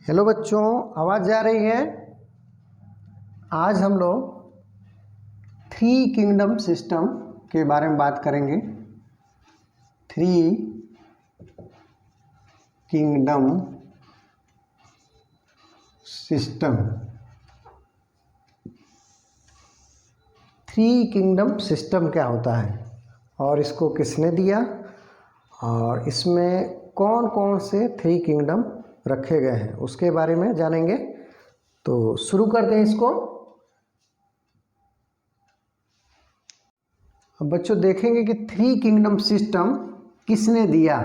Hello बच्चों, आवाज़ जा रही है। आज हम लोग थ्री किंगडम सिस्टम के बारे में बात करेंगे। Three kingdom system. Three kingdom system क्या होता है और इसको किसने दिया और इसमें कौन कौन से थ्री किंगडम रखे गए हैं उसके बारे में जानेंगे। तो शुरू करते हैं इसको। अब बच्चों देखेंगे कि थ्री किंगडम सिस्टम किसने दिया।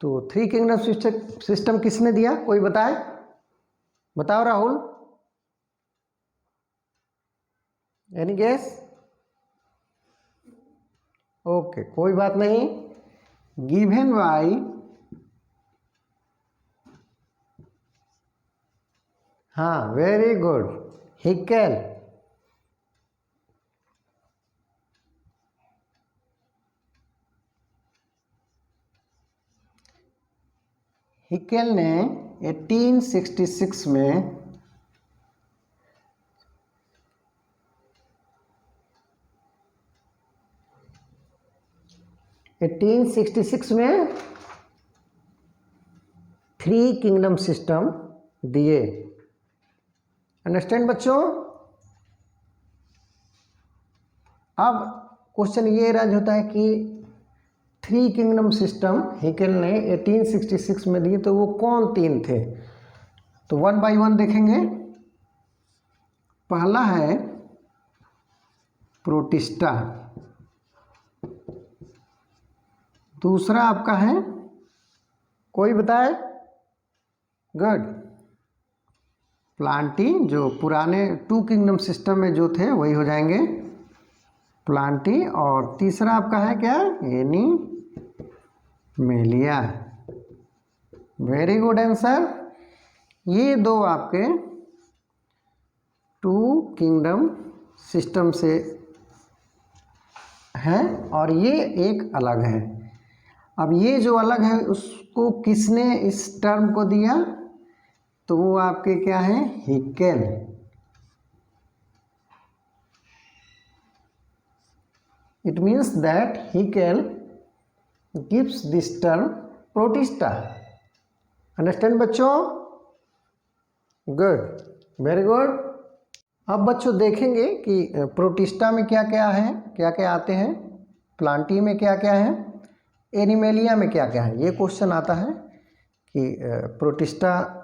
तो थ्री किंगडम सिस्टम किसने दिया, कोई बताए? बताओ राहुल, एनी गेस? ओके, कोई बात नहीं। Given by very good, Haeckel. Haeckel ने 1866 में थ्री किंगडम सिस्टम दिए। अंडरस्टैंड बच्चों? अब क्वेश्चन ये राज होता है कि थ्री किंगडम सिस्टम हिकेल ने 1866 में दिए, तो वो कौन तीन थे? तो वन बाय वन देखेंगे। पहला है प्रोटिस्टा, दूसरा आपका है, कोई बताए? Good, Plantae. जो पुराने टू किंगडम सिस्टम में जो थे वही हो जाएंगे, प्लांटी। और तीसरा आपका है क्या? एनीमेलिया। Very good answer. ये दो आपके टू किंगडम सिस्टम से हैं और ये एक अलग है। अब ये जो अलग है उसको किसने इस टर्म को दिया? तो वो आपके क्या है? Haeckel. It means that Haeckel gives this term protista. Understand बच्चों? Good, very good. अब बच्चों देखेंगे कि प्रोटिस्टा में क्या क्या है, क्या क्या आते हैं, प्लांटी में क्या क्या है, एनिमेलिया में क्या क्या है। ये क्वेश्चन आता है कि प्रोटिस्टा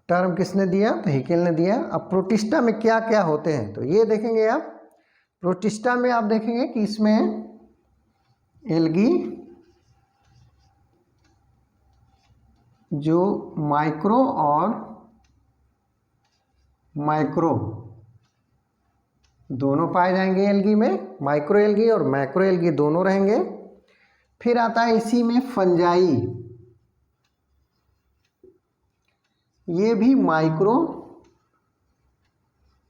टर्म किसने दिया? तो हिकेल ने दिया। अब प्रोटिस्टा में क्या क्या होते हैं तो ये देखेंगे आप। प्रोटिस्टा में आप देखेंगे कि इसमें एल्गी जो माइक्रो और मैक्रो दोनों पाए जाएंगे। एल्गी में माइक्रो एल्गी और मैक्रो एल्गी दोनों रहेंगे। फिर आता है इसी में फंजाई, ये भी माइक्रो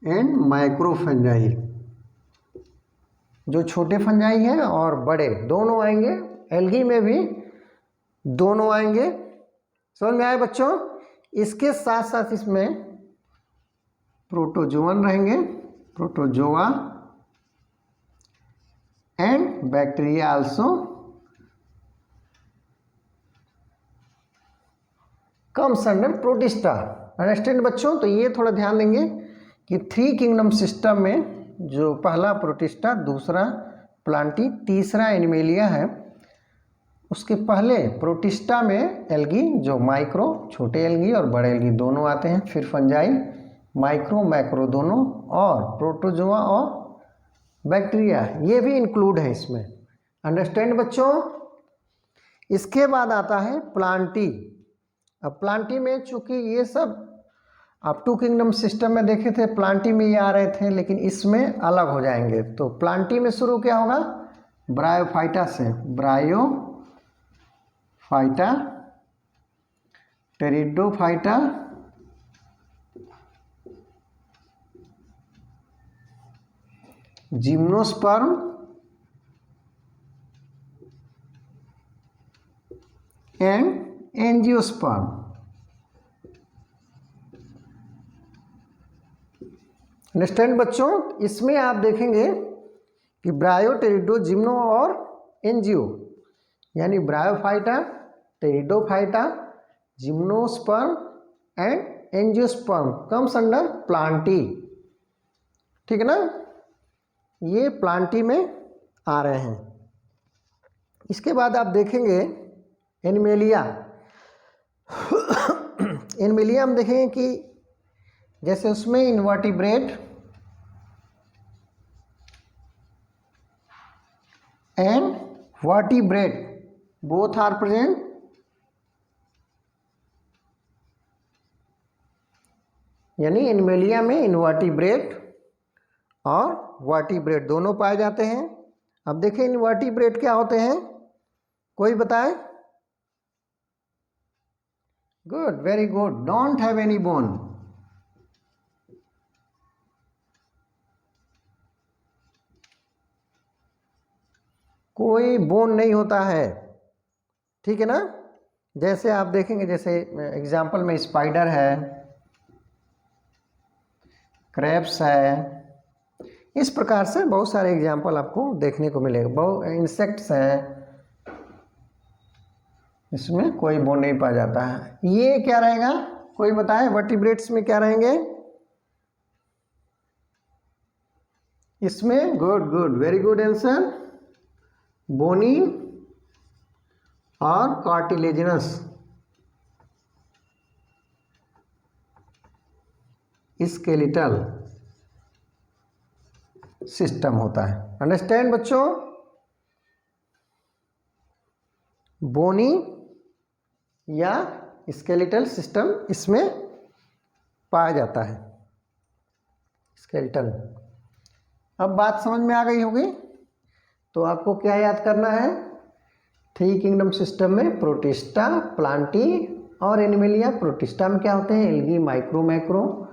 एंड मैक्रो फंजाई, जो छोटे फंजाई है और बड़े दोनों आएंगे। एल्गी में भी दोनों आएंगे। समझ में आए बच्चों? इसके साथ साथ इसमें प्रोटोजोअन रहेंगे, protozoa and bacteria also comes under protista. Understand बच्चों? तो ये थोड़ा ध्यान देंगे कि थ्री किंगडम सिस्टम में जो पहला प्रोटिस्टा, दूसरा प्लांटी, तीसरा एनिमेलिया है, उसके पहले प्रोटिस्टा में एल्गी जो माइक्रो छोटे एल्गी और बड़े एल्गी दोनों आते हैं। फिर फंजाई माइक्रो मैक्रो दोनों, और प्रोटोजोआ और बैक्टीरिया ये भी इंक्लूड है इसमें। अंडरस्टैंड बच्चों? इसके बाद आता है प्लांटी। अब प्लांटी में चूंकि ये सब आप टू किंगडम सिस्टम में देखे थे, प्लांटी में ये आ रहे थे, लेकिन इसमें अलग हो जाएंगे। तो प्लांटी में शुरू क्या होगा? ब्रायोफाइटा से, bryophyta, pteridophyta, gymnosperm and angiosperm. Understand बच्चों। इसमें आप देखेंगे कि ब्रायो, टेरिडो, जिम्नो और एंजियो, यानी bryophyta, pteridophyta, gymnosperm and angiosperm comes under Plantae. ठीक है ना, ये प्लांटी में आ रहे हैं। इसके बाद आप देखेंगे एनिमेलिया। एनिमेलिया हम देखेंगे कि जैसे उसमें invertebrate and vertebrate both are present, यानी एनिमेलिया में इनवर्टिब्रेट और वर्टिब्रेट दोनों पाए जाते हैं। अब देखें इनवर्टिब्रेट क्या होते हैं, कोई बताए? Good, very good, don't have any bone. कोई बोन नहीं होता है, ठीक है ना। जैसे आप देखेंगे, जैसे एग्जाम्पल में स्पाइडर है, क्रैब्स है, इस प्रकार से बहुत सारे एग्जाम्पल आपको देखने को मिलेगा। बहुत इंसेक्ट्स हैं, इसमें कोई बोन नहीं पाया जाता है। ये क्या रहेगा, कोई बताए? वर्टिब्रेट्स में क्या रहेंगे इसमें? Good good, very good answer, bony और कार्टिलेजिनस। स्केलेटल सिस्टम होता है। अंडरस्टैंड बच्चों, बोनी या स्केलेटल सिस्टम इसमें पाया जाता है, स्केलेटल। अब बात समझ में आ गई होगी, तो आपको क्या याद करना है? 3 किंगडम सिस्टम में प्रोटिस्टा, प्लांटी और एनिमेलिया। प्रोटिस्टा में क्या होते हैं? Algae, micro, macro.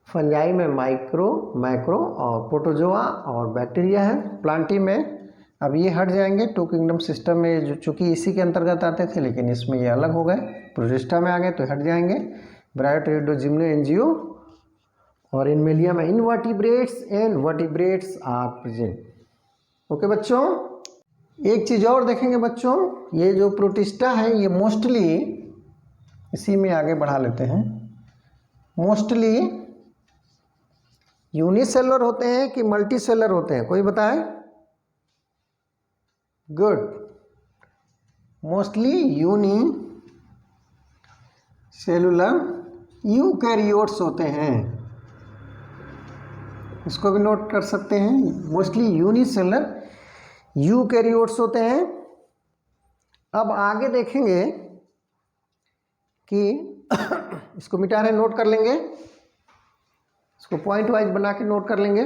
फंजाई में माइक्रो, मैक्रो और प्रोटोजोआ और बैक्टीरिया है। प्लांटी में अब ये हट जाएंगे। 2 किंगडम सिस्टम में जो चूँकि इसी के अंतर्गत आते थे, लेकिन इसमें ये अलग हो गए, प्रोटिस्टा में आ गए तो हट जाएंगे। ब्रायो, टेरिडो, जिम्नो, एंजियो और एनिमेलिया में invertebrates and vertebrates are present. Okay बच्चों, एक चीज़ और देखेंगे बच्चों, ये जो प्रोटिस्टा है ये मोस्टली, इसी में आगे बढ़ा लेते हैं, मोस्टली यूनिसेलुलर होते हैं कि मल्टीसेलुलर होते हैं, कोई बताए? Good, mostly unicellular eukaryotes होते हैं, इसको भी नोट कर सकते हैं। मोस्टली यूनिसेलुलर यूकैरियोट्स होते हैं। अब आगे देखेंगे कि इसको मिटा रहे, नोट कर लेंगे, इसको पॉइंट वाइज बना के नोट कर लेंगे।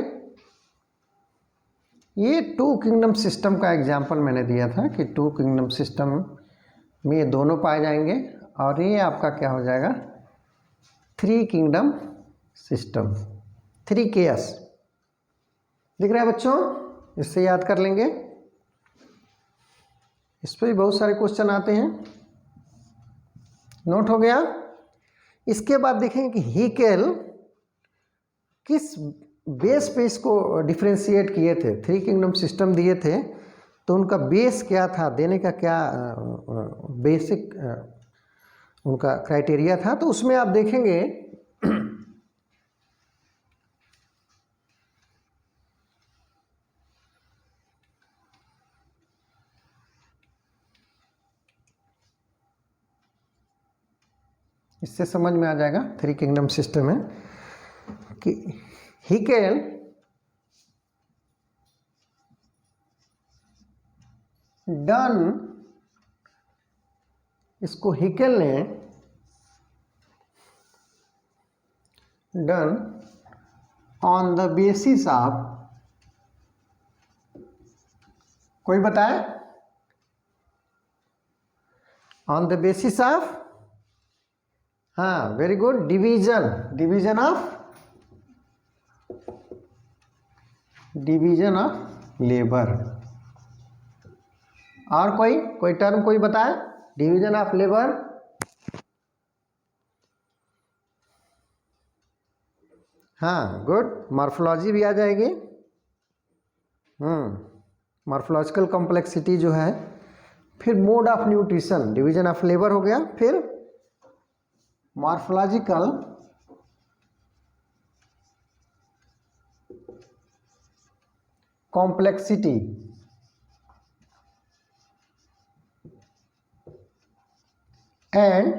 ये 2 किंगडम सिस्टम का एग्जाम्पल मैंने दिया था कि 2 किंगडम सिस्टम में ये दोनों पाए जाएंगे, और ये आपका क्या हो जाएगा? 3 किंगडम सिस्टम, 3 केएस दिख रहा है बच्चों, इससे याद कर लेंगे। इस पर भी बहुत सारे क्वेश्चन आते हैं, नोट हो गया। इसके बाद देखेंगे कि हीकेल किस बेस पे इसको डिफ्रेंशिएट किए थे। 3 किंगडम सिस्टम दिए थे, तो उनका बेस क्या था, देने का क्या बेसिक उनका क्राइटेरिया था, तो उसमें आप देखेंगे इससे समझ में आ जाएगा 3 किंगडम सिस्टम में कि हीकेल डन, इसको हीकेल ने done on the basis of, कोई बताए? ऑन द बेसिस ऑफ, हाँ very good, division of labour. और कोई टर्म कोई बताए? Division of labour. हाँ गुड, मॉर्फोलॉजी भी आ जाएगी। मॉर्फोलॉजिकल कॉम्प्लेक्सिटी जो है, फिर mode of nutrition, division of labour हो गया, फिर morphological complexity and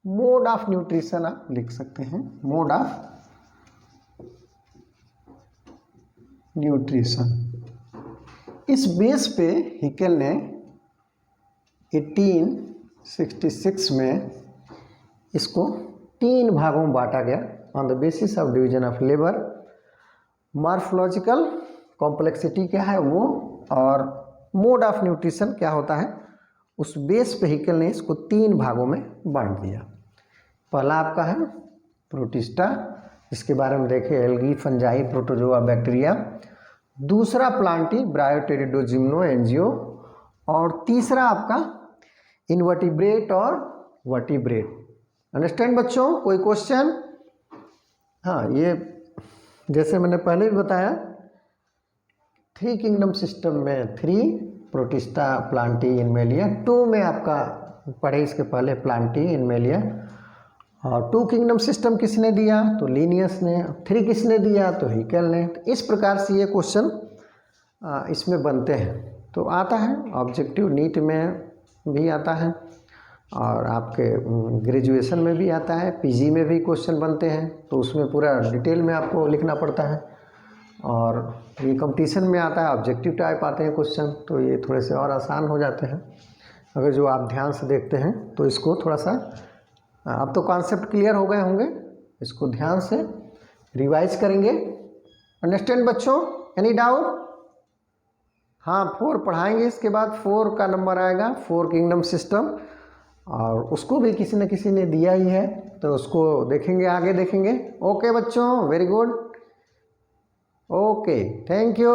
mode of nutrition आप लिख सकते हैं, मोड ऑफ न्यूट्रिशन। इस बेस पे हिकेल ने 1866 में इसको 3 भागों में बांटा गया on the basis of division of labour. Morphological complexity क्या है वो, और मोड ऑफ न्यूट्रिशन क्या होता है, उस बेस पे हिकेल ने इसको 3 भागों में बांट दिया। पहला आपका है प्रोटिस्टा, इसके बारे में देखें, एल्गी, फंजाई, प्रोटोजोआ, बैक्टीरिया। दूसरा प्लांटी, ब्रायोटेरिडोजिम्नो, एंजियो। और तीसरा आपका इनवर्टिब्रेट और वर्टिब्रेट। अंडरस्टैंड बच्चों? कोई क्वेश्चन? हाँ, ये जैसे मैंने पहले भी बताया, 3 किंगडम सिस्टम में 3 प्रोटिस्टा, प्लांटी, इनमेलिया। 2 में आपका पढ़े इसके पहले प्लांटी, इनमेलिया। और 2 किंगडम सिस्टम किसने दिया? तो लीनियस ने। 3 किसने दिया? तो हिकेल ने। तो इस प्रकार से ये क्वेश्चन इसमें बनते हैं। तो आता है ऑब्जेक्टिव, नीट में भी आता है और आपके ग्रेजुएशन में भी आता है, पीजी में भी क्वेश्चन बनते हैं। तो उसमें पूरा डिटेल में आपको लिखना पड़ता है। और ये कंपटीशन में आता है, ऑब्जेक्टिव टाइप आते हैं क्वेश्चन, तो ये थोड़े से और आसान हो जाते हैं अगर जो आप ध्यान से देखते हैं। तो इसको थोड़ा सा, अब तो कॉन्सेप्ट क्लियर हो गए होंगे, इसको ध्यान से रिवाइज करेंगे। अंडरस्टैंड बच्चों? Any doubt? हाँ, 4 पढ़ाएंगे, इसके बाद 4 का नंबर आएगा, 4 किंगडम सिस्टम, और उसको भी किसी न किसी ने दिया ही है, तो उसको देखेंगे, आगे देखेंगे। ओके बच्चों, very good, okay, thank you.